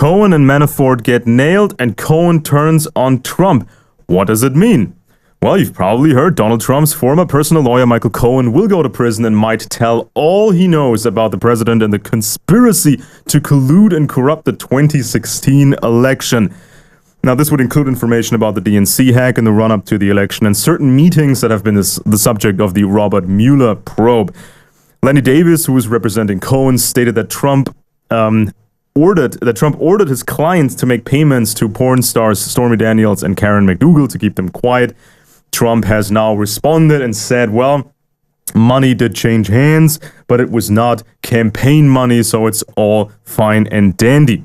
Cohen and Manafort get nailed and Cohen turns on Trump. What does it mean? Well, you've probably heard Donald Trump's former personal lawyer Michael Cohen will go to prison and might tell all he knows about the president and the conspiracy to collude and corrupt the 2016 election. Now, this would include information about the DNC hack in the run-up to the election and certain meetings that have been the subject of the Robert Mueller probe. Lenny Davis, who was representing Cohen, stated that Trump ordered his clients to make payments to porn stars Stormy Daniels and Karen McDougal to keep them quiet. Trump has now responded and said, well, money did change hands, but it was not campaign money, so it's all fine and dandy.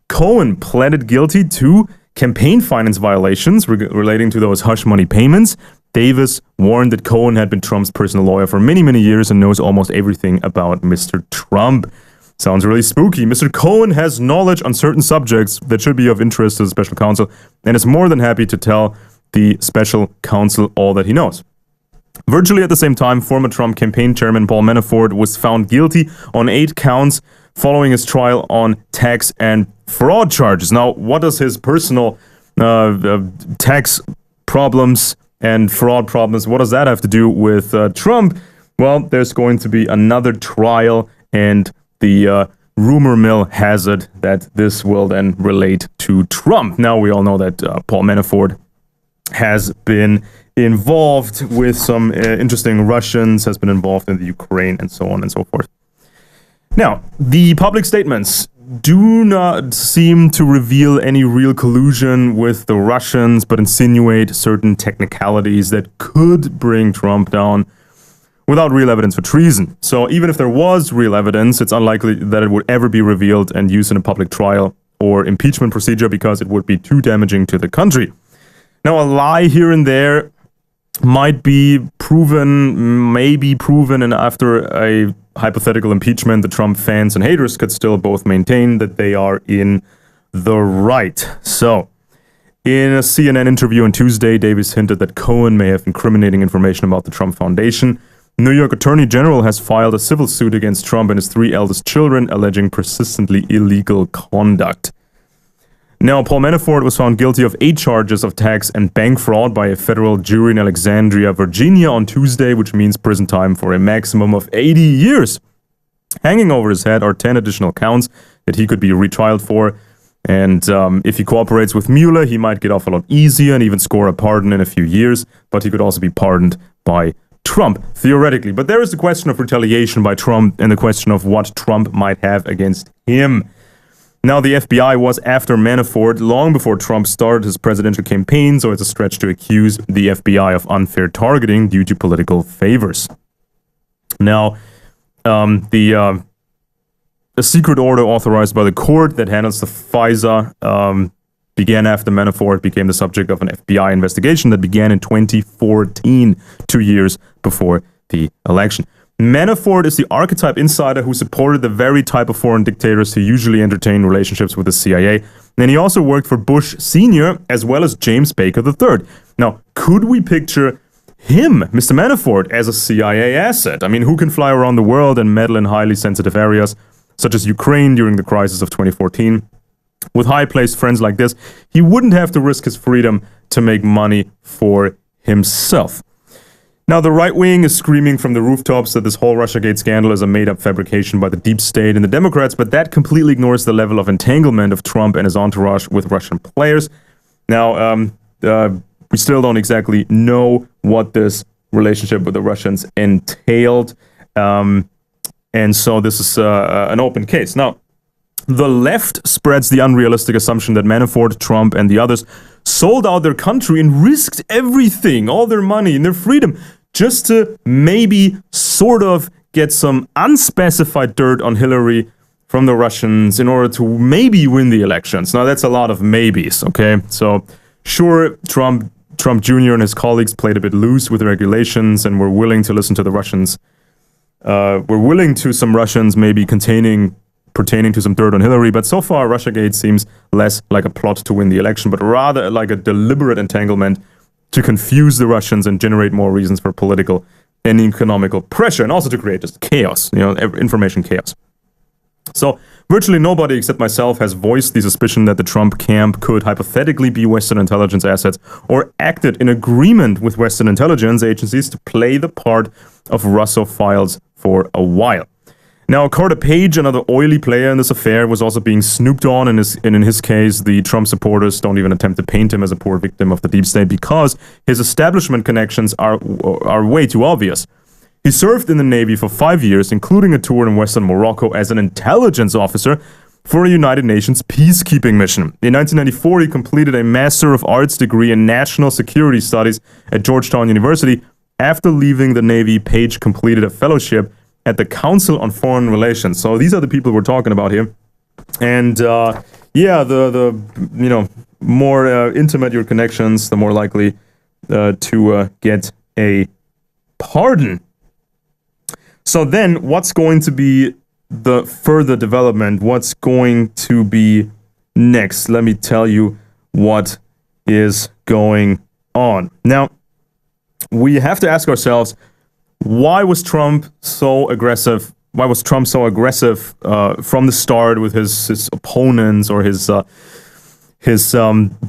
Cohen pleaded guilty to campaign finance violations relating to those hush money payments. Davis warned that Cohen had been Trump's personal lawyer for many, many years and knows almost everything about Mr. Trump. Sounds really spooky. Mr. Cohen has knowledge on certain subjects that should be of interest to the special counsel and is more than happy to tell the special counsel all that he knows. Virtually at the same time, former Trump campaign chairman Paul Manafort was found guilty on 8 counts following his trial on tax and fraud charges. Now, what does his personal tax problems and fraud problems, what does that have to do with Trump? Well, there's going to be another trial, and the rumor mill has it that this will then relate to Trump. Now, we all know that Paul Manafort has been involved with some interesting Russians, has been involved in the Ukraine, and so on and so forth. Now, the public statements do not seem to reveal any real collusion with the Russians, but insinuate certain technicalities that could bring Trump down without real evidence for treason. So even if there was real evidence, it's unlikely that it would ever be revealed and used in a public trial or impeachment procedure because it would be too damaging to the country. Now, a lie here and there might be proven, maybe proven, and after a hypothetical impeachment, the Trump fans and haters could still both maintain that they are in the right. So, in a CNN interview on Tuesday, Davis hinted that Cohen may have incriminating information about the Trump Foundation. New York Attorney General has filed a civil suit against Trump and his 3 eldest children, alleging persistently illegal conduct. Now, Paul Manafort was found guilty of 8 charges of tax and bank fraud by a federal jury in Alexandria, Virginia on Tuesday, which means prison time for a maximum of 80 years. Hanging over his head are 10 additional counts that he could be retrialed for. And if he cooperates with Mueller, he might get off a lot easier and even score a pardon in a few years. But he could also be pardoned by Trump, theoretically. But there is the question of retaliation by Trump and the question of what Trump might have against him. Now, the FBI was after Manafort long before Trump started his presidential campaign, so it's a stretch to accuse the FBI of unfair targeting due to political favors. Now, a secret order authorized by the court that handles the FISA began after Manafort became the subject of an FBI investigation that began in 2014, 2 years before the election. Manafort is the archetype insider who supported the very type of foreign dictators who usually entertain relationships with the CIA. And he also worked for Bush Sr. as well as James Baker III. Now, could we picture him, Mr. Manafort, as a CIA asset? I mean, who can fly around the world and meddle in highly sensitive areas, such as Ukraine during the crisis of 2014? With high-placed friends like this, he wouldn't have to risk his freedom to make money for himself. Now, the right wing is screaming from the rooftops that this whole Russiagate scandal is a made-up fabrication by the deep state and the Democrats, but that completely ignores the level of entanglement of Trump and his entourage with Russian players. Now, we still don't exactly know what this relationship with the Russians entailed, and so this is an open case. Now, the left spreads the unrealistic assumption that Manafort, Trump, and the others sold out their country and risked everything, all their money and their freedom, just to maybe sort of get some unspecified dirt on Hillary from the Russians in order to maybe win the elections. Now, that's a lot of maybes, okay? So, sure, Trump Jr. and his colleagues played a bit loose with the regulations and were willing to listen to the Russians. Were willing to some Russians maybe pertaining to some dirt on Hillary, but so far Russiagate seems less like a plot to win the election, but rather like a deliberate entanglement to confuse the Russians and generate more reasons for political and economical pressure, and also to create just chaos, information chaos. So virtually nobody except myself has voiced the suspicion that the Trump camp could hypothetically be Western intelligence assets or acted in agreement with Western intelligence agencies to play the part of Russophiles for a while. Now, Carter Page, another oily player in this affair, was also being snooped on, and in his case, the Trump supporters don't even attempt to paint him as a poor victim of the deep state because his establishment connections are way too obvious. He served in the Navy for 5 years, including a tour in Western Morocco as an intelligence officer for a United Nations peacekeeping mission. In 1994, he completed a Master of Arts degree in National Security Studies at Georgetown University. After leaving the Navy, Page completed a fellowship at the Council on Foreign Relations. So these are the people we're talking about here. And yeah, the more intimate your connections, the more likely to get a pardon. So then, what's going to be the further development? What's going to be next? Let me tell you what is going on. Now, we have to ask ourselves, why was Trump so aggressive? Why was Trump so aggressive from the start with his opponents or his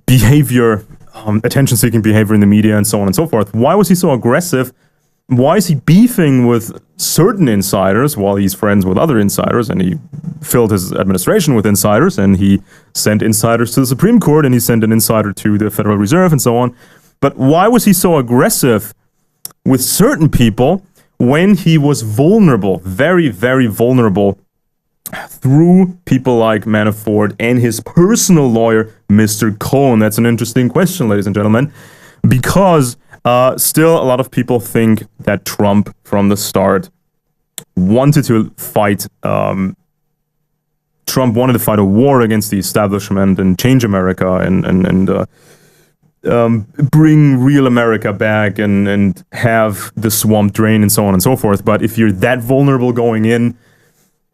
behavior, attention-seeking behavior in the media and so on and so forth? Why was he so aggressive? Why is he beefing with certain insiders while he's friends with other insiders? And he filled his administration with insiders, and he sent insiders to the Supreme Court, and he sent an insider to the Federal Reserve and so on. But why was he so aggressive with certain people when he was vulnerable, very, very vulnerable, through people like Manafort and his personal lawyer, Mr. Cohen? That's an interesting question, ladies and gentlemen, because still a lot of people think that Trump, from the start, wanted to fight. Trump wanted to fight a war against the establishment and change America and bring real America back and have the swamp drain and so on and so forth. But if you're that vulnerable going in,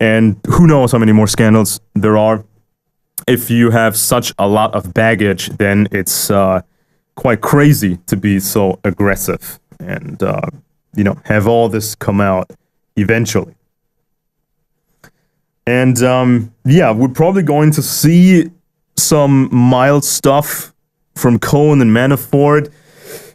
and who knows how many more scandals there are, if you have such a lot of baggage, then it's quite crazy to be so aggressive and have all this come out eventually. And yeah, we're probably going to see some mild stuff from Cohen and Manafort.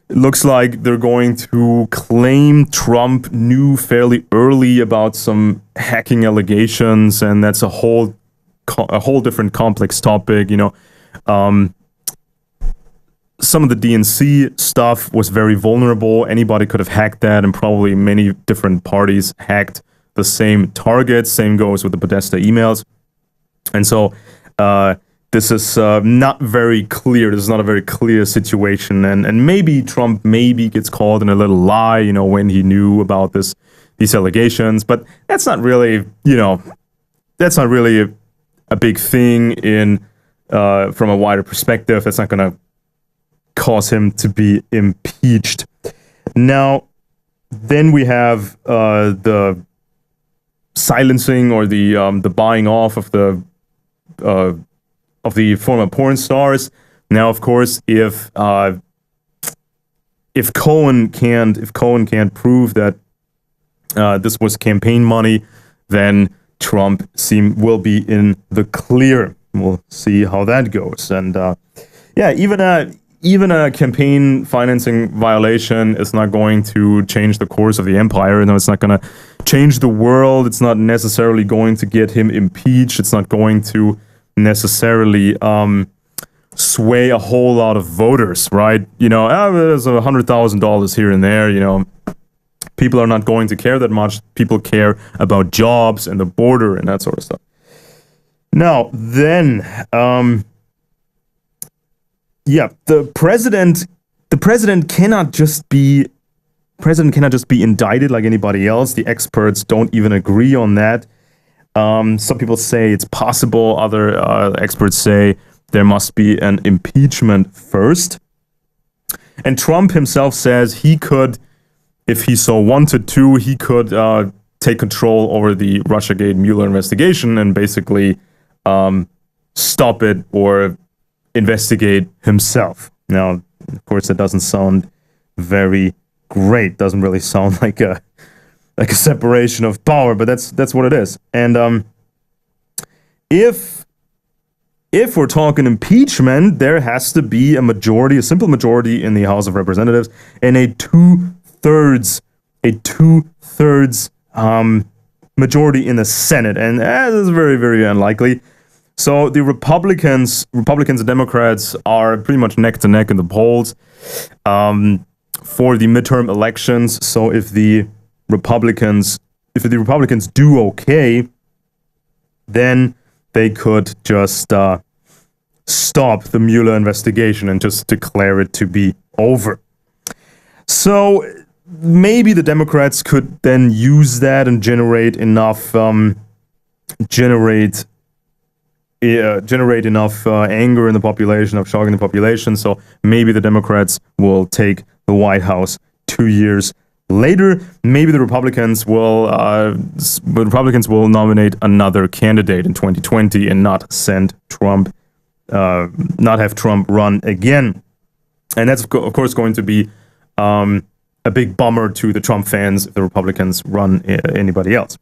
It looks like they're going to claim Trump knew fairly early about some hacking allegations, and that's a whole different complex topic. Some of the DNC stuff was very vulnerable. Anybody could have hacked that, and probably many different parties hacked the same targets. Same goes with the Podesta emails. And so this is not very clear. This is not a very clear situation. And maybe Trump gets caught in a little lie, when he knew about these allegations. But that's not really, that's not really a big thing from a wider perspective. That's not going to cause him to be impeached. Now, then we have the silencing or the buying off of the former porn stars. Now, of course, if Cohen can't prove that this was campaign money, then Trump will be in the clear. We'll see how that goes. And yeah, even a campaign financing violation is not going to change the course of the empire. It's not going to change the world. It's not necessarily going to get him impeached. It's not going to necessarily sway a whole lot of voters, right? There's $100,000 here and there. People are not going to care that much. People care about jobs and the border and that sort of stuff. Now, then, yeah, the president cannot just be indicted like anybody else. The experts don't even agree on that. Some people say it's possible. Other experts say there must be an impeachment first. And Trump himself says he could, if he so wanted to, he could take control over the Russiagate Mueller investigation and basically stop it or investigate himself. Now, of course, that doesn't sound very great. Doesn't really sound like a separation of power, but that's what it is. And if we're talking impeachment, there has to be a majority, a simple majority in the House of Representatives, and a two-thirds majority in the Senate, and that is very, very unlikely. So the Republicans and Democrats are pretty much neck to neck in the polls for the midterm elections. So if the Republicans do okay, then they could just stop the Mueller investigation and just declare it to be over. So maybe the Democrats could then use that and generate enough anger in the population, of shocking the population. So maybe the Democrats will take the White House 2 years later. Maybe the Republicans will nominate another candidate in 2020 and not have Trump run again. And that's of course going to be a big bummer to the Trump fans if the Republicans run anybody else.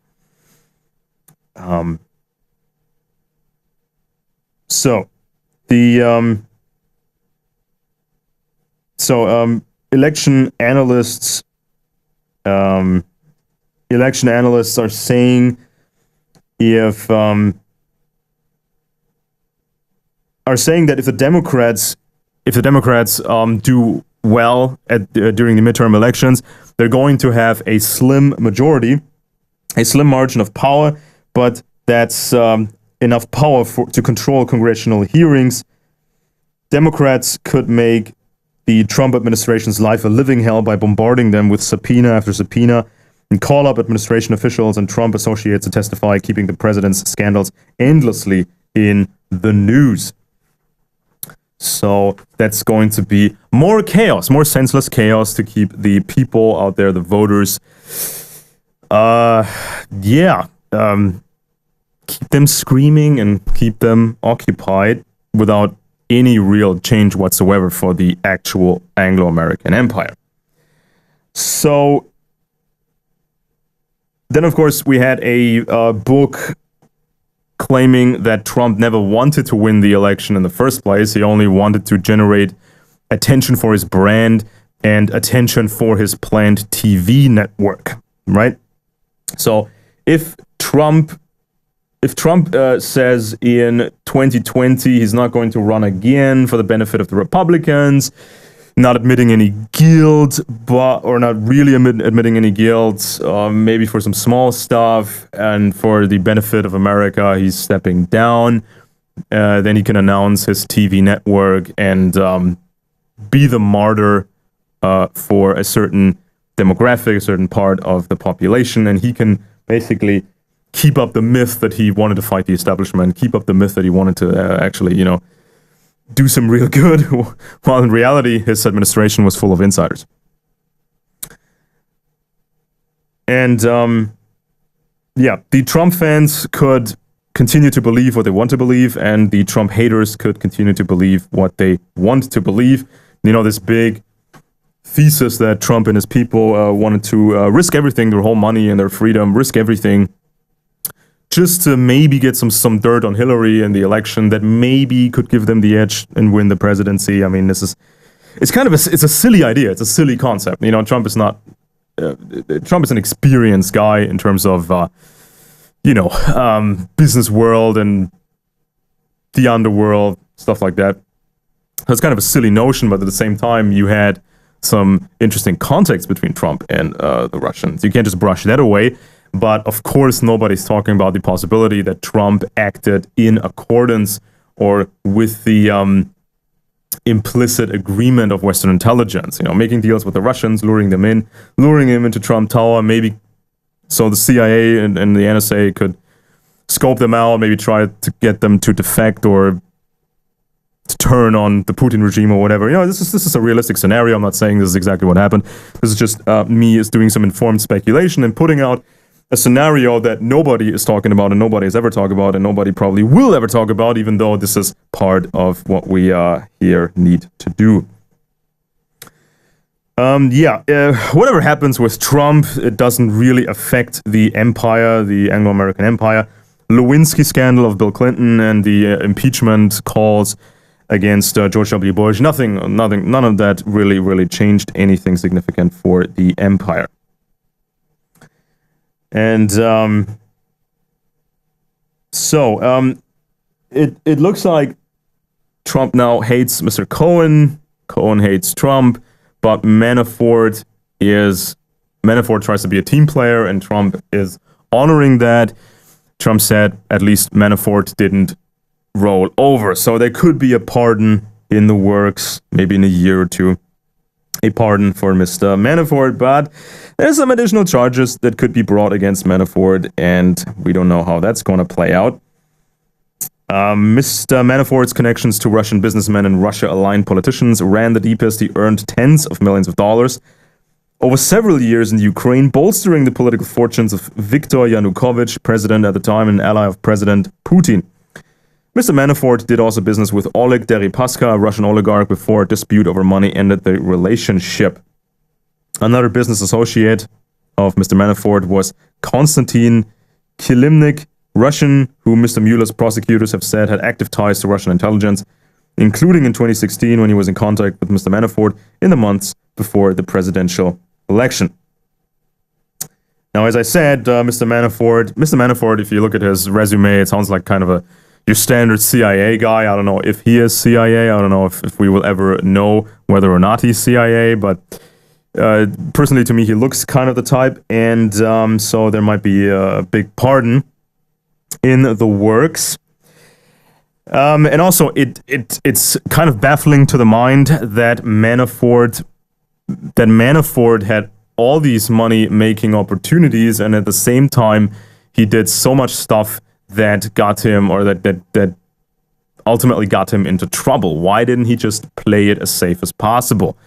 Election analysts are saying that if the Democrats do well during the midterm elections, they're going to have a slim majority, a slim margin of power, but that's enough power to control congressional hearings. Democrats could make the Trump administration's life a living hell by bombarding them with subpoena after subpoena and call up administration officials and Trump associates to testify, keeping the president's scandals endlessly in the news. So that's going to be more chaos, more senseless chaos to keep the people out there, the voters, keep them screaming and keep them occupied without any real change whatsoever for the actual Anglo-American empire. So then, of course, we had a book claiming that Trump never wanted to win the election in the first place. He only wanted to generate attention for his brand and attention for his planned TV network, right? So if Trump says in 2020 he's not going to run again for the benefit of the Republicans, not admitting any guilt, or not really admitting any guilt, maybe for some small stuff, and for the benefit of America, he's stepping down. Then he can announce his TV network and be the martyr for a certain demographic, a certain part of the population, and he can basically keep up the myth that he wanted to fight the establishment, keep up the myth that he wanted to actually, do some real good, while in reality, his administration was full of insiders. And, the Trump fans could continue to believe what they want to believe, and the Trump haters could continue to believe what they want to believe. This big thesis that Trump and his people wanted to risk everything, their whole money and their freedom, risk everything, just to maybe get some dirt on Hillary in the election that maybe could give them the edge and win the presidency. I mean, it's a silly idea. It's a silly concept. Trump is not, Trump is an experienced guy in terms of, business world and the underworld, stuff like that. So it's kind of a silly notion, but at the same time, you had some interesting context between Trump and the Russians. You can't just brush that away. But of course, nobody's talking about the possibility that Trump acted in accordance or with the implicit agreement of Western intelligence, making deals with the Russians, luring him into Trump Tower, maybe so the CIA and the NSA could scope them out, maybe try to get them to defect or to turn on the Putin regime or whatever. This is a realistic scenario. I'm not saying this is exactly what happened. This is just me doing some informed speculation and putting out a scenario that nobody is talking about and nobody has ever talked about and nobody probably will ever talk about, even though this is part of what we here need to do. Whatever happens with Trump, it doesn't really affect the empire, the Anglo-American empire. Lewinsky scandal of Bill Clinton and the impeachment calls against George W. Bush. None of that really changed anything significant for the empire. And it looks like Trump now hates Mr. Cohen. Cohen hates Trump, but Manafort tries to be a team player, and Trump is honoring that. Trump said at least Manafort didn't roll over. So there could be a pardon in the works, maybe in a year or two. A pardon for Mr. Manafort, but there's some additional charges that could be brought against Manafort, and we don't know how that's going to play out. Mr. Manafort's connections to Russian businessmen and Russia-aligned politicians ran the deepest. He earned tens of millions of dollars over several years in Ukraine, bolstering the political fortunes of Viktor Yanukovych, president at the time and ally of President Putin. Mr. Manafort did also business with Oleg Deripaska, a Russian oligarch, before a dispute over money ended the relationship. Another business associate of Mr. Manafort was Konstantin Kilimnik, Russian, who Mr. Mueller's prosecutors have said had active ties to Russian intelligence, including in 2016 when he was in contact with Mr. Manafort in the months before the presidential election. Now, as I said, Mr. Manafort, if you look at his resume, it sounds like kind of your standard CIA guy. I don't know if he is CIA. I don't know if we will ever know whether or not he's CIA, but personally to me, he looks kind of the type, and so there might be a big pardon in the works. And also, it's kind of baffling to the mind that Manafort had all these money-making opportunities, and at the same time, he did so much stuff that got him, or that ultimately got him into trouble. Why didn't he just play it as safe as possible?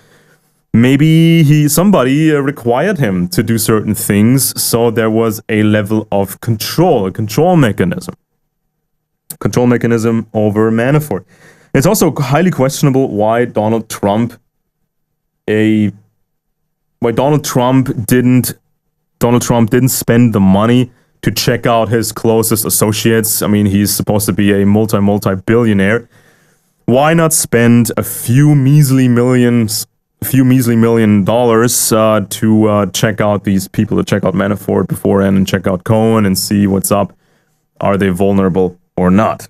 Maybe somebody required him to do certain things, so there was a level of control, a control mechanism over Manafort. It's also highly questionable why Donald Trump didn't spend the money to check out his closest associates. I mean, he's supposed to be a multi-billionaire. Why not spend a few measly million dollars to check out these people, to check out Manafort beforehand and check out Cohen and see what's up? Are they vulnerable or not?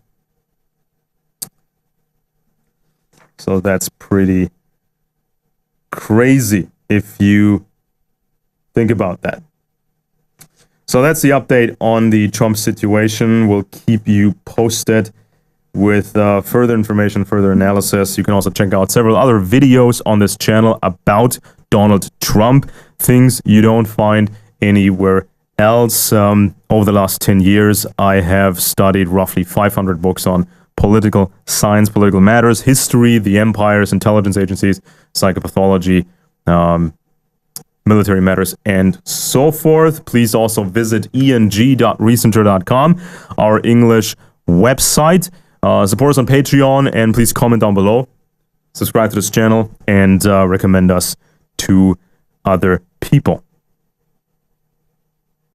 So that's pretty crazy if you think about that. So that's the update on the Trump situation. We'll keep you posted with further information, further analysis. You can also check out several other videos on this channel about Donald Trump, things you don't find anywhere else. Over the last 10 years, I have studied roughly 500 books on political science, political matters, history, the empires, intelligence agencies, psychopathology, military matters, and so forth. Please also visit eng.recenter.com, our English website. Support us on Patreon, and please comment down below. Subscribe to this channel and recommend us to other people.